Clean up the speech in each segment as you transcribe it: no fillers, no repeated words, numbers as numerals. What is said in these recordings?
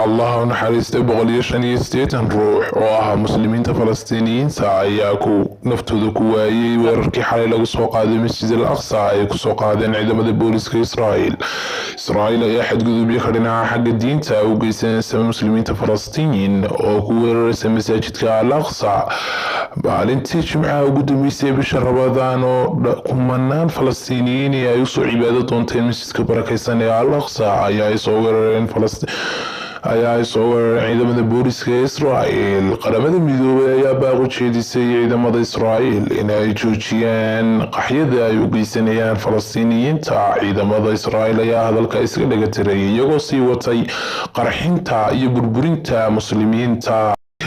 الله naxariistay 158 ruux oo ah muslimiinta Falastiiniyiinta ayaa naftooda ku waayay weerarkii xalay lagu soo qaaday Masjid al-Aqsa ay ku soo qaadeen ciidamada booliska Israa'iil ayaa xadgudubyo ka dhinaca xagga diinta u geysanaysa muslimiinta Falastiin oo ku weeraraysa masjidka al-Aqsa maalintii Jimcaha ugu dambeysay bisha Ramadaan oo kumanaan Falastiiniyiin ay u soo cibaado doonteen masjidka barakaysan ee al-Aqsa ayaa soo weerareen ciidamada booliska Israa'iil qaramada midoobay ayaa baaq u jeedisay ciidamada Israa'iil in ay joojiyaan qaxyada ay u geysanayaan Falastiiniyiinta ciidamada Israa'iil ayaa hadalka iska dhagatiray iyagoo sii watay qarxinta iyo burburinta muslimiinta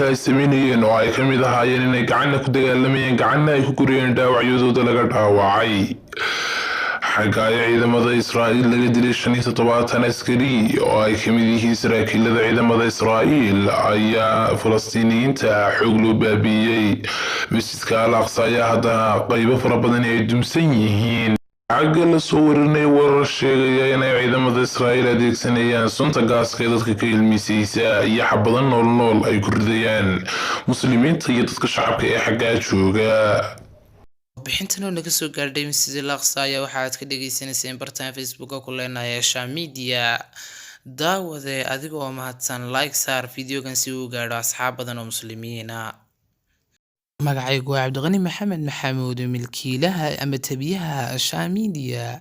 ay sameynayeen oo ay ka mid ahaayeen inay gacanna ku dagaalamayeen gacanna ay ku guriyeen dhaawacyadooda laga dhaawacay xagga ciidamada Israa'iil laga dilay 75 askari oo ay ka mid yihiin saraakiilada ciidamada Israa'iil ayaa Falastiiniyiinta xoog loo baabiyay masjidka al-Aqsa ayaa hadda qaybo fara badan ay dumsan yihiin xagga la soo warinay warar sheegaya in ciidamada Israa'iil adeegsanayaan sunta gaaska ee dadka ka ilmisaysa iyo xabadan nool ay ku ridayaan muslimiinta iyo dadka shacabka ee xagga jooga bixintan oo naga soo gaadhay Masjid al-Aqsa ayaa waxaad ka dhageysanayseen bartaan Facebook ku leenahay Sham Media daawade adigoo mahadsan like saar videogan si uu gaadho asxaab badan oo muslimiin ah magacaygu waa Cabdiqani Maxamed Maxamuud milkiilaha ama tabiyaha Sham Media